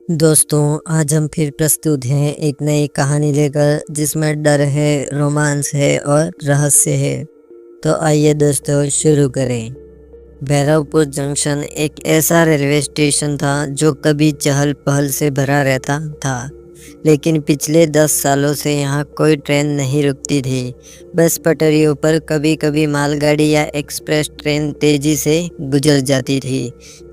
दोस्तों, आज हम फिर प्रस्तुत हैं एक नई कहानी लेकर जिसमें डर है, रोमांस है और रहस्य है। तो आइए दोस्तों शुरू करें। भैरवपुर जंक्शन एक ऐसा रेलवे स्टेशन था जो कभी चहल पहल से भरा रहता था, लेकिन पिछले 10 सालों से यहाँ कोई ट्रेन नहीं रुकती थी। बस पटरियों पर कभी कभी मालगाड़ी या एक्सप्रेस ट्रेन तेजी से गुजर जाती थी,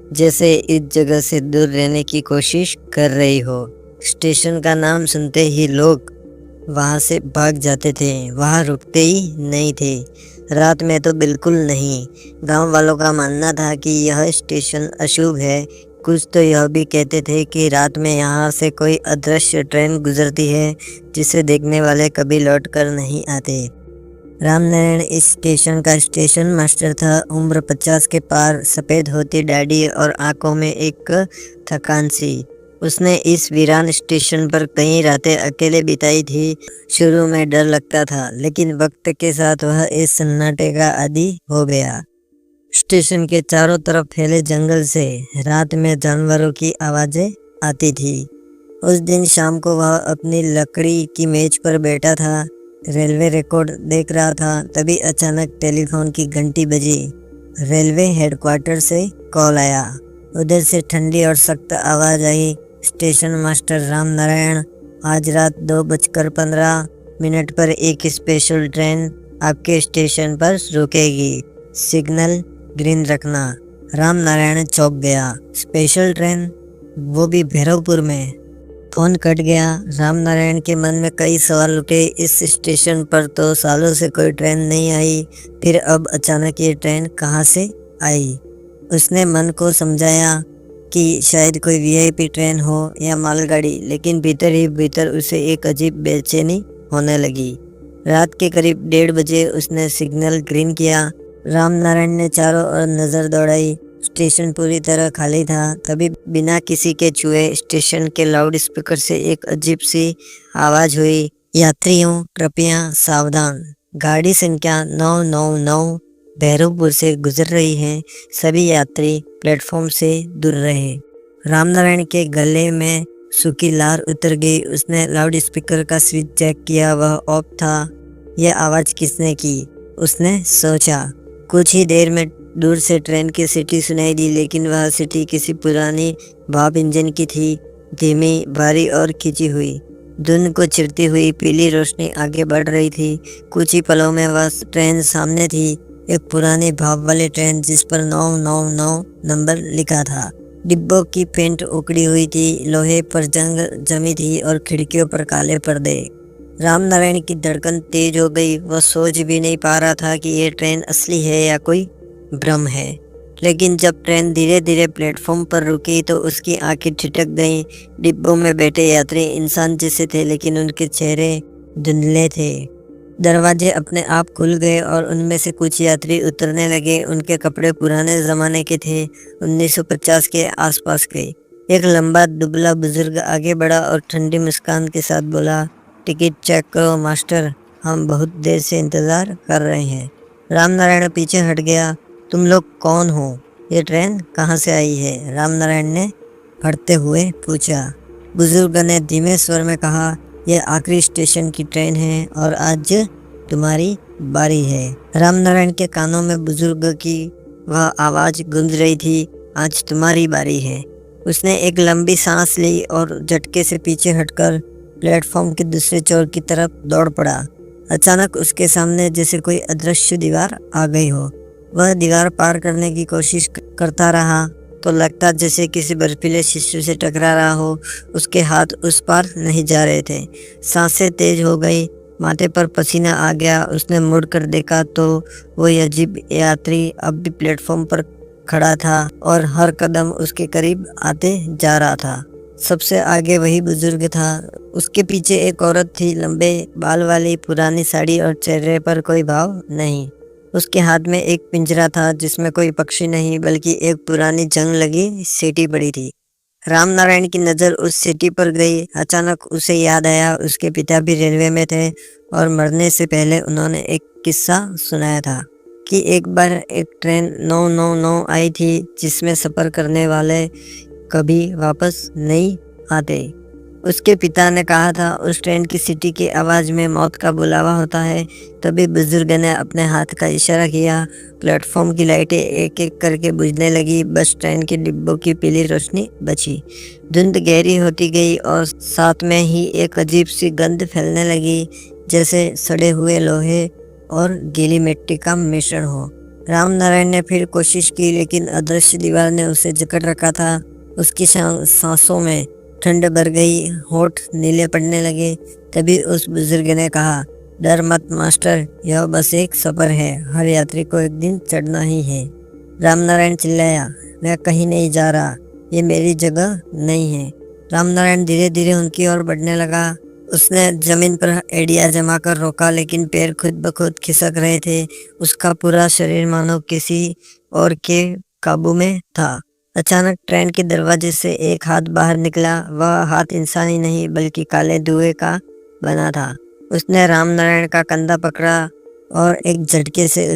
जैसे इस जगह से दूर रहने की कोशिश कर रही हो। स्टेशन का नाम सुनते ही लोग वहाँ से भाग जाते थे, वहाँ रुकते ही नहीं थे। रात में तो बिल्कुल नहीं। गांव वालों का मानना था कि यह स्टेशन अशुभ है। कुछ तो यह भी कहते थे कि रात में यहाँ से कोई अदृश्य ट्रेन गुजरती है जिसे देखने वाले कभी लौट कर नहीं आते। रामनारायण इस स्टेशन का स्टेशन मास्टर था। उम्र 50 के पार, सफ़ेद होती दाढ़ी और आंखों में एक थकान सी। उसने इस वीरान स्टेशन पर कई रातें अकेले बिताई थी। शुरू में डर लगता था, लेकिन वक्त के साथ वह इस सन्नाटे का आदी हो गया। स्टेशन के चारों तरफ फैले जंगल से रात में जानवरों की आवाज़ें आती थी। उस दिन शाम को वह अपनी लकड़ी की मेज पर बैठा था, रेलवे रिकॉर्ड देख रहा था। तभी अचानक टेलीफोन की घंटी बजी। रेलवे हेडक्वार्टर से कॉल आया। उधर से ठंडी और सख्त आवाज़ आई, स्टेशन मास्टर राम नारायण, आज रात 2:15 पर एक स्पेशल ट्रेन आपके स्टेशन पर रुकेगी। सिग्नल ग्रीन रखना। राम नारायण चौंक गया। स्पेशल ट्रेन, वो भी भैरवपुर में। फोन कट गया। राम नारायण के मन में कई सवाल उठे। इस स्टेशन पर तो सालों से कोई ट्रेन नहीं आई, फिर अब अचानक ये ट्रेन कहाँ से आई? उसने मन को समझाया कि शायद कोई वीआईपी ट्रेन हो या मालगाड़ी, लेकिन भीतर ही भीतर उसे एक अजीब बेचैनी होने लगी। रात के करीब 1:30 बजे उसने सिग्नल ग्रीन किया। राम नारायण ने चारों ओर नज़र दौड़ाई। स्टेशन पूरी तरह खाली था। तभी बिना किसी के छुए स्टेशन के लाउड स्पीकर से एक अजीब सी आवाज़ हुई, यात्रियों कृपया सावधान, गाड़ी संख्या 999 भैरवपुर से गुजर रही है। सभी यात्री प्लेटफॉर्म से दूर रहे। रामनारायण के गले में सूखी लार उतर गई। उसने लाउड स्पीकर का स्विच चेक किया, वह ऑफ था। यह आवाज़ किसने की? उसने सोचा। कुछ ही देर में दूर से ट्रेन की सीटी सुनाई दी, लेकिन वह सीटी किसी पुरानी भाप इंजन की थी, धीमी, भारी और खिंची हुई। धुंध को चिरती हुई पीली रोशनी आगे बढ़ रही थी। कुछ ही पलों में वह ट्रेन सामने थी, एक पुरानी भाप वाली ट्रेन जिस पर 999 नंबर लिखा था। डिब्बों की पेंट उखड़ी हुई थी, लोहे पर जंग जमी थी और खिड़कियों पर काले पर्दे। रामनारायण की धड़कन तेज हो गई। वह सोच भी नहीं पा रहा था कि यह ट्रेन असली है या कोई भ्रम है। लेकिन जब ट्रेन धीरे धीरे प्लेटफॉर्म पर रुकी तो उसकी आंखें ठिठक गईं। डिब्बों में बैठे यात्री इंसान जैसे थे, लेकिन उनके चेहरे धुंधले थे। दरवाजे अपने आप खुल गए और उनमें से कुछ यात्री उतरने लगे। उनके कपड़े पुराने ज़माने के थे, 1950 के आसपास के। एक लंबा दुबला बुजुर्ग आगे बढ़ा और ठंडी मुस्कान के साथ बोला, टिकट चेक करो मास्टर, हम बहुत देर से इंतज़ार कर रहे हैं। रामनारायण पीछे हट गया। तुम लोग कौन हो? ये ट्रेन कहाँ से आई है? रामनारायण ने हटते हुए पूछा। बुजुर्ग ने धीमे स्वर में कहा, यह आखिरी स्टेशन की ट्रेन है और आज तुम्हारी बारी है। रामनारायण के कानों में बुजुर्ग की वह आवाज़ गूंज रही थी, आज तुम्हारी बारी है। उसने एक लंबी सांस ली और झटके से पीछे हटकर प्लेटफॉर्म के दूसरे छोर की तरफ दौड़ पड़ा। अचानक उसके सामने जैसे कोई अदृश्य दीवार आ गई हो। वह दीवार पार करने की कोशिश करता रहा तो लगता जैसे किसी बर्फीले शीशे से टकरा रहा हो। उसके हाथ उस पार नहीं जा रहे थे। सांसें तेज हो गई, माथे पर पसीना आ गया। उसने मुड़कर देखा तो वही अजीब यात्री अब भी प्लेटफॉर्म पर खड़ा था और हर कदम उसके करीब आते जा रहा था। सबसे आगे वही बुजुर्ग था। उसके पीछे एक औरत थी, लंबे बाल वाली, पुरानी साड़ी और चेहरे पर कोई भाव नहीं। उसके हाथ में एक पिंजरा था जिसमें कोई पक्षी नहीं बल्कि एक पुरानी जंग लगी सीटी पड़ी थी। रामनारायण की नज़र उस सीटी पर गई। अचानक उसे याद आया, उसके पिता भी रेलवे में थे और मरने से पहले उन्होंने एक किस्सा सुनाया था कि एक बार एक ट्रेन 999 आई थी जिसमें सफ़र करने वाले कभी वापस नहीं आते। उसके पिता ने कहा था उस ट्रेन की सीटी की आवाज़ में मौत का बुलावा होता है। तभी बुजुर्ग ने अपने हाथ का इशारा किया। प्लेटफॉर्म की लाइटें एक एक करके बुझने लगी। बस ट्रेन के डिब्बों की पीली रोशनी बची। धुंध गहरी होती गई और साथ में ही एक अजीब सी गंध फैलने लगी, जैसे सड़े हुए लोहे और गीली मिट्टी का मिश्रण हो। रामनारायण ने फिर कोशिश की, लेकिन अदृश्य दीवार ने उसे जकड़ रखा था। उसकी सांसों में ठंड भर गई, होठ नीले पड़ने लगे। तभी उस बुजुर्ग ने कहा, डर मत मास्टर, यह बस एक सफर है, हर यात्री को एक दिन चढ़ना ही है। रामनारायण चिल्लाया, मैं कहीं नहीं जा रहा, ये मेरी जगह नहीं है। रामनारायण धीरे धीरे उनकी ओर बढ़ने लगा। उसने जमीन पर एड़ियां जमा कर रोका, लेकिन पैर खुद ब खुद खिसक रहे थे। उसका पूरा शरीर मानो किसी और के काबू में था। अचानक ट्रेन के दरवाजे से एक हाथ बाहर निकला। वह हाथ इंसानी नहीं बल्कि काले धुएं का बना था। उसने रामनारायण का कंधा पकड़ा और एक झटके से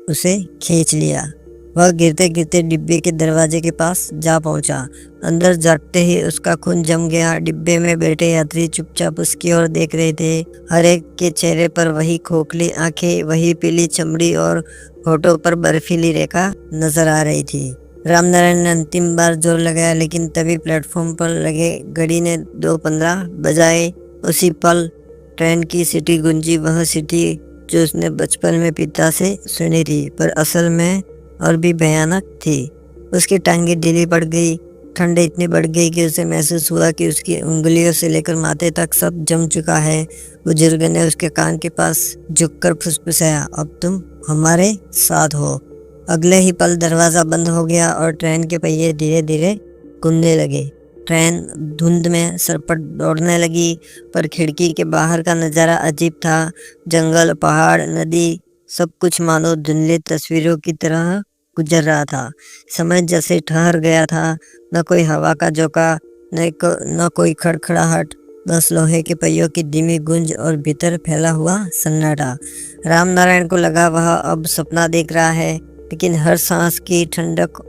उसे खींच लिया। वह गिरते गिरते डिब्बे के दरवाजे के पास जा पहुंचा। अंदर जाते ही उसका खून जम गया। डिब्बे में बैठे यात्री चुपचाप उसकी ओर देख रहे थे। हर एक के चेहरे पर वही खोखली आंखें, वही पीली चमड़ी और होठों पर बर्फीली रेखा नजर आ रही थी। रामनारायण ने अंतिम बार जोर लगाया, लेकिन तभी प्लेटफॉर्म पर लगे घड़ी ने 2:15 बजाए। उसी पल ट्रेन की सीटी गूंजी, वह सीटी जो उसने बचपन में पिता से सुनी थी, पर असल में और भी भयानक थी। उसकी टांगें ढीली पड़ गई। ठंड इतनी बढ़ गई कि उसे महसूस हुआ कि उसकी उंगलियों से लेकर माथे तक सब जम चुका है। बुजुर्ग ने उसके कान के पास झुककर फुसफुसाया, अब तुम हमारे साथ हो। अगले ही पल दरवाज़ा बंद हो गया और ट्रेन के पहिए धीरे धीरे घूमने लगे। ट्रेन धुंध में सरपट दौड़ने लगी, पर खिड़की के बाहर का नज़ारा अजीब था। जंगल, पहाड़, नदी, सब कुछ मानो धुंधली तस्वीरों की तरह गुजर रहा था। समय जैसे ठहर गया था। न कोई हवा का झोंका, न कोई खड़खड़ाहट, बस लोहे के पहियों की धीमी गूंज और भीतर फैला हुआ सन्नाटा। रामनारायण को लगा वह अब सपना देख रहा है, लेकिन हर सांस की ठंडक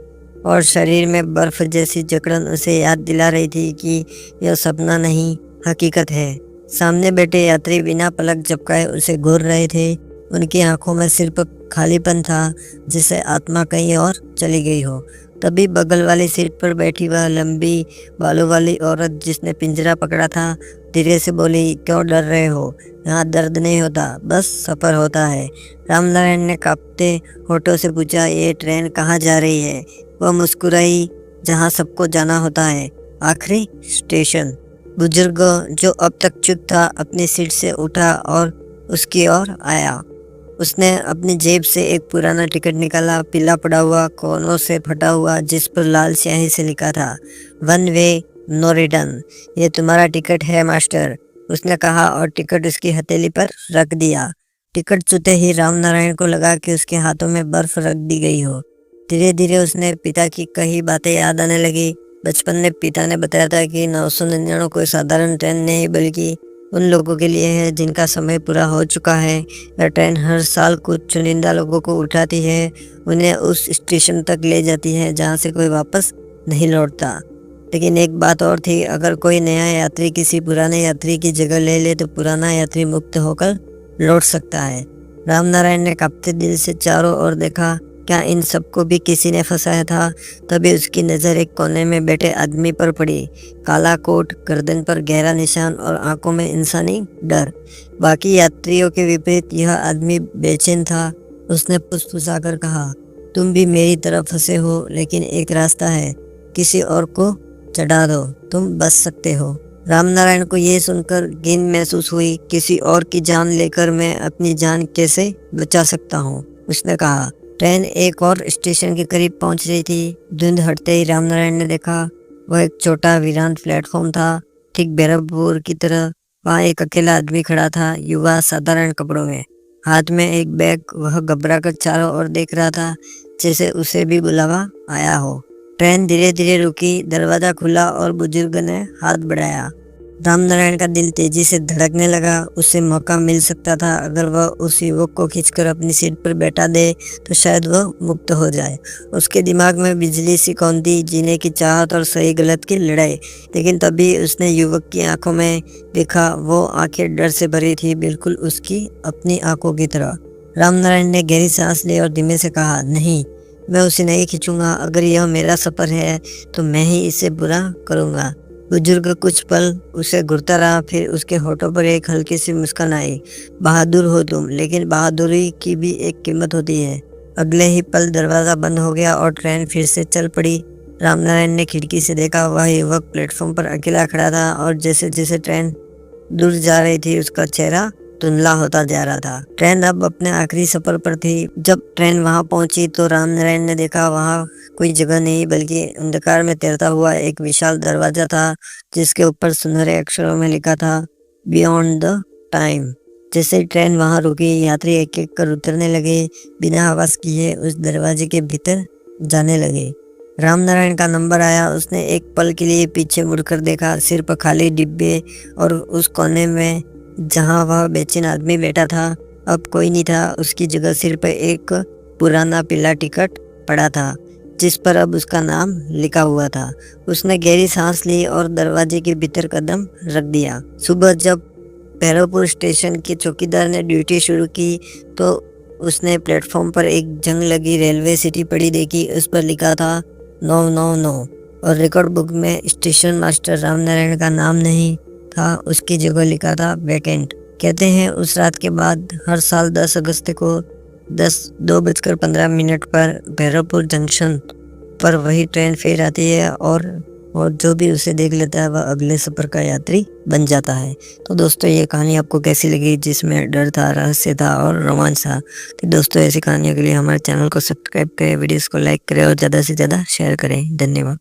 और शरीर में बर्फ जैसी जकड़न उसे याद दिला रही थी कि यह सपना नहीं, हकीकत है। सामने बैठे यात्री बिना पलक झपकाए उसे घूर रहे थे। उनकी आंखों में सिर्फ खालीपन था, जिसे आत्मा कहीं और चली गई हो। तभी बगल वाली सीट पर बैठी वह लंबी बालों वाली औरत, जिसने पिंजरा पकड़ा था, धीरे से बोली, क्यों डर रहे हो? यहाँ दर्द नहीं होता, बस सफ़र होता है। रामनारायण ने कांपते होठों से पूछा, ये ट्रेन कहाँ जा रही है? वह मुस्कुराई, जहाँ सबको जाना होता है, आखिरी स्टेशन। बुजुर्ग, जो अब तक चुप था, अपनी सीट से उठा और उसकी ओर आया। उसने अपनी जेब से एक पुराना टिकट निकाला, पीला पड़ा हुआ, कोनों से फटा हुआ, जिस पर लाल स्याही से लिखा था, 1 वे नो रिटर्न। ये तुम्हारा टिकट है मास्टर, उसने कहा और टिकट उसकी हथेली पर रख दिया। टिकट छूते ही रामनारायण को लगा कि उसके हाथों में बर्फ रख दी गई हो। धीरे धीरे उसने पिता की कही बातें याद आने लगी। बचपन में पिता ने बताया था कि 999 कोई साधारण ट्रेन नहीं बल्कि उन लोगों के लिए है जिनका समय पूरा हो चुका है। यह ट्रेन हर साल कुछ चुनिंदा लोगों को उठाती है, उन्हें उस स्टेशन तक ले जाती है जहां से कोई वापस नहीं लौटता। लेकिन एक बात और थी, अगर कोई नया यात्री किसी पुराने यात्री की जगह ले ले तो पुराना यात्री मुक्त होकर लौट सकता है। रामनारायण ने कांपते दिल से चारों ओर देखा, क्या इन सबको भी किसी ने फंसाया था? तभी उसकी नज़र एक कोने में बैठे आदमी पर पड़ी। काला कोट, गर्दन पर गहरा निशान और आंखों में इंसानी डर। बाकी यात्रियों के विपरीत यह आदमी बेचैन था। उसने फुसफुसाकर कहा, तुम भी मेरी तरह फंसे हो, लेकिन एक रास्ता है, किसी और को चढ़ा दो, तुम बच सकते हो। रामनारायण को यह सुनकर घिन महसूस हुई। किसी और की जान लेकर मैं अपनी जान कैसे बचा सकता हूँ? उसने कहा। ट्रेन एक और स्टेशन के करीब पहुंच रही थी। धुंध हटते ही रामनारायण ने देखा, वह एक छोटा वीरान प्लेटफॉर्म था, ठीक बैरकपुर की तरह। वहाँ एक अकेला आदमी खड़ा था, युवा, साधारण कपड़ों में, हाथ में एक बैग। वह घबराकर चारों ओर देख रहा था, जैसे उसे भी बुलावा आया हो। ट्रेन धीरे धीरे रुकी, दरवाजा खुला और बुजुर्ग ने हाथ बढ़ाया। रामनारायण का दिल तेजी से धड़कने लगा। उसे मौका मिल सकता था, अगर वह उस युवक को खींचकर अपनी सीट पर बैठा दे तो शायद वह मुक्त हो जाए। उसके दिमाग में बिजली सी कौंधी, जीने की चाहत और सही गलत की लड़ाई। लेकिन तभी उसने युवक की आंखों में देखा। वो आंखें डर से भरी थी, बिल्कुल उसकी अपनी आंखों की तरह। रामनारायण ने गहरी सांस ली और धीमे से कहा, नहीं, मैं उसे नहीं खींचूंगा। अगर यह मेरा सफ़र है तो मैं ही इसे बुरा करूंगा। बुजुर्ग कुछ पल उसे घूरता रहा, फिर उसके होठों पर एक हल्की सी मुस्कान आई। बहादुर हो तुम, लेकिन बहादुरी की भी एक कीमत होती है। अगले ही पल दरवाज़ा बंद हो गया और ट्रेन फिर से चल पड़ी। रामनारायण ने खिड़की से देखा, वह युवक प्लेटफॉर्म पर अकेला खड़ा था और जैसे जैसे ट्रेन दूर जा रही थी उसका चेहरा धुंधला होता जा रहा था। ट्रेन अब अपने आखिरी सफर पर थी। जब ट्रेन वहां पहुंची तो रामनारायण ने देखा वहां कोई जगह नहीं, बल्कि अंधकार में तैरता हुआ एक विशाल दरवाजा था, जिसके ऊपर सुनहरे अक्षरों में लिखा था, बियॉन्ड द टाइम। जैसे ही ट्रेन वहां रुकी, यात्री एक एक कर उतरने लगे, बिना आवाज किए उस दरवाजे के भीतर जाने लगे। रामनारायण का नंबर आया। उसने एक पल के लिए पीछे मुड़कर देखा, सिर्फ खाली डिब्बे और उस कोने में जहां वह बेचैन आदमी बैठा था अब कोई नहीं था। उसकी जगह सिर्फ एक पुराना पीला टिकट पड़ा था, जिस पर अब उसका नाम लिखा हुआ था। उसने गहरी सांस ली और दरवाजे के भीतर कदम रख दिया। सुबह जब भैरवपुर स्टेशन के चौकीदार ने ड्यूटी शुरू की तो उसने प्लेटफॉर्म पर एक जंग लगी रेलवे सिटी पड़ी देखी। उस पर लिखा था 999 और रिकॉर्ड बुक में स्टेशन मास्टर रामनारायण का नाम नहीं था, उसकी जगह लिखा था वैकेंट। कहते हैं उस रात के बाद हर साल 10 अगस्त को 2:15 पर भैरवपुर जंक्शन पर वही ट्रेन फिर आती है और जो भी उसे देख लेता है वह अगले सफर का यात्री बन जाता है। तो दोस्तों, ये कहानी आपको कैसी लगी, जिसमें डर था, रहस्य था और रोमांच था? तो दोस्तों, ऐसी कहानियों के लिए हमारे चैनल को सब्सक्राइब करें, वीडियोस को लाइक करें और ज़्यादा से ज़्यादा शेयर करें। धन्यवाद।